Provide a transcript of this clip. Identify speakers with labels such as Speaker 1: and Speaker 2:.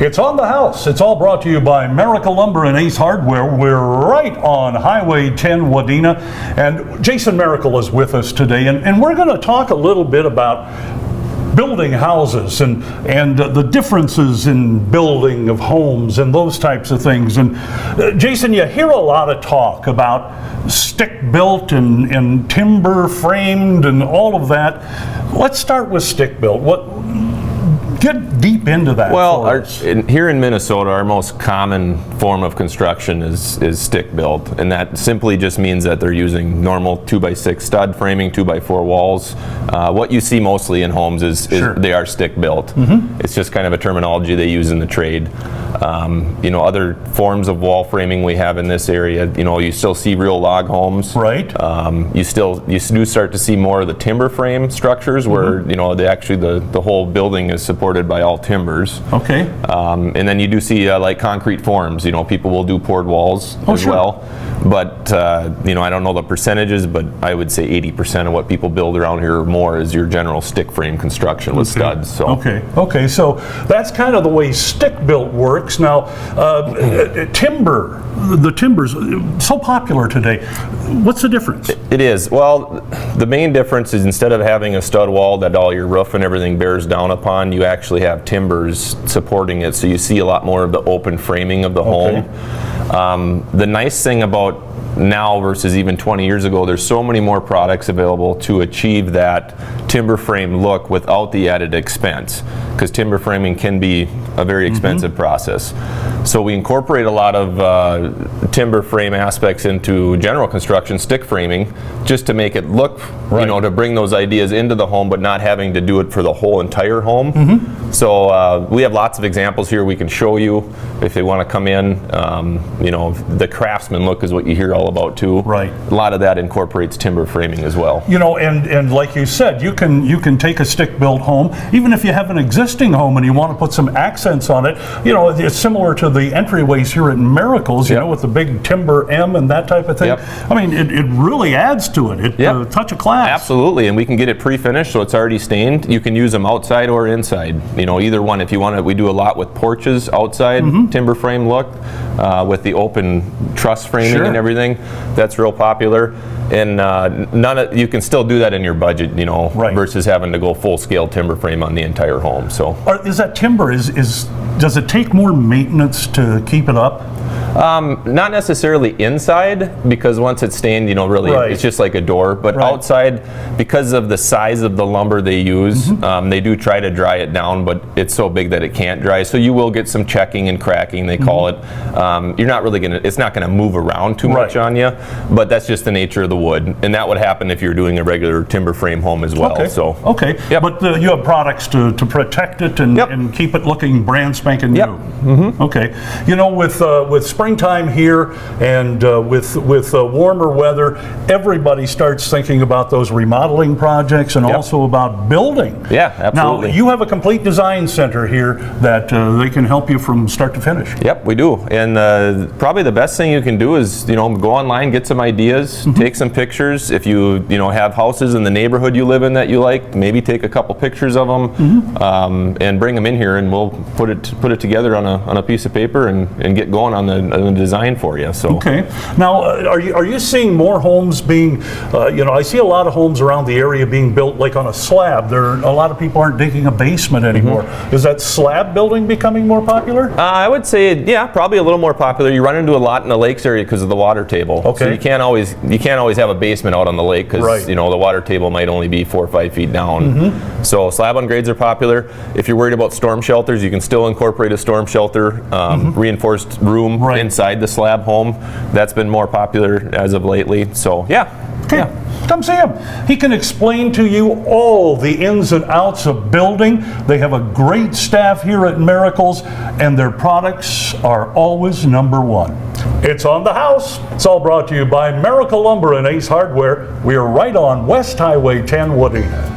Speaker 1: It's on the house. It's all brought to you by Merickel Lumber and Ace Hardware. We're right on Highway 10 Wadena, and Jason Merickel is with us today, and we're going to talk a little bit about building houses and the differences in building of homes and those types of things. And Jason, you hear a lot of talk about stick built and timber framed and all of that. Let's start with stick built. Get deep into that.
Speaker 2: Well, here in Minnesota, our most common form of construction is stick built, and that simply just means that they're using normal 2x6 stud framing, 2x4 walls. What you see mostly in homes is they are stick built. It's just kind of a terminology they use in the trade. Other forms of wall framing we have in this area, you still see real log homes.
Speaker 1: Right.
Speaker 2: You do start to see more of the timber frame structures where the whole building is supported by all timbers.
Speaker 1: Okay.
Speaker 2: And then you do see like concrete forms. People will do poured walls as well. But I don't know the percentages, but I would say 80% of what people build around here or more is your general stick frame construction with studs. So.
Speaker 1: Okay. So that's kind of the way stick built works. Now, the timber's so popular today. What's the difference?
Speaker 2: It is. Well, the main difference is instead of having a stud wall that all your roof and everything bears down upon, you actually have timbers supporting it, so you see a lot more of the open framing of the home. The nice thing about now versus even 20 years ago, there's so many more products available to achieve that timber frame look without the added expense, because timber framing can be a very expensive process. So we incorporate a lot of timber frame aspects into general construction, stick framing, just to make it look, to bring those ideas into the home, but not having to do it for the whole entire home. So we have lots of examples here we can show you if they want to come in. The craftsman look is what you hear all about too. Right. A lot of that incorporates timber framing as well.
Speaker 1: And like you said, you can take a stick built home, even if you have an existing home and you want to put some accents on it. It's similar to the entryways here at Merickel's, with the big timber M and that type of thing. I mean, it really adds to it. It's a touch of class.
Speaker 2: Absolutely, and we can get it pre-finished, so it's already stained. You can use them outside or inside. Either one. If you want to, we do a lot with porches outside, timber frame look, with the open truss framing and everything. That's real popular. And you can still do that in your budget, versus having to go full-scale timber frame on the entire home. So,
Speaker 1: is that timber does it take more maintenance to keep it up?
Speaker 2: Not necessarily inside, because once it's stained, it's just like a door. But outside, because of the size of the lumber they use, they do try to dry it down, but it's so big that it can't dry. So you will get some checking and cracking, they call it. You're not really it's not going to move around too much on you, but that's just the nature of the wood. And that would happen if you're doing a regular timber frame home as well.
Speaker 1: But you have products to protect it and keep it looking brand spanking new. Okay. With springtime here and with warmer weather, everybody starts thinking about those remodeling projects and also about building.
Speaker 2: Yeah, absolutely.
Speaker 1: Now, you have a complete design center here that they can help you from start to finish.
Speaker 2: Yep, we do. And probably the best thing you can do is, go online, get some ideas, take some pictures. If you, have houses in the neighborhood you live in that you like, maybe take a couple pictures of them and bring them in here, and we'll put it together on a piece of paper and get going on the design for you. So
Speaker 1: now are you seeing more homes being I see a lot of homes around the area being built like on a slab. A lot of people aren't digging a basement anymore. Is that slab building becoming more popular?
Speaker 2: I would say probably a little more popular. You run into a lot in the lakes area because of the water table. So you can't always have a basement out on the lake because the water table might only be 4 or 5 feet down. So slab on grades are popular. If you're worried about storm shelters, you can still incorporate a storm shelter, reinforced room inside the slab home. That's been more popular as of lately. So
Speaker 1: come see him. He can explain to you all the ins and outs of building. They have a great staff here at Merickel's, and their products are always #1. It's on the house. It's all brought to you by Merickel Lumber and Ace Hardware. We are right on West Highway 10 Wadena.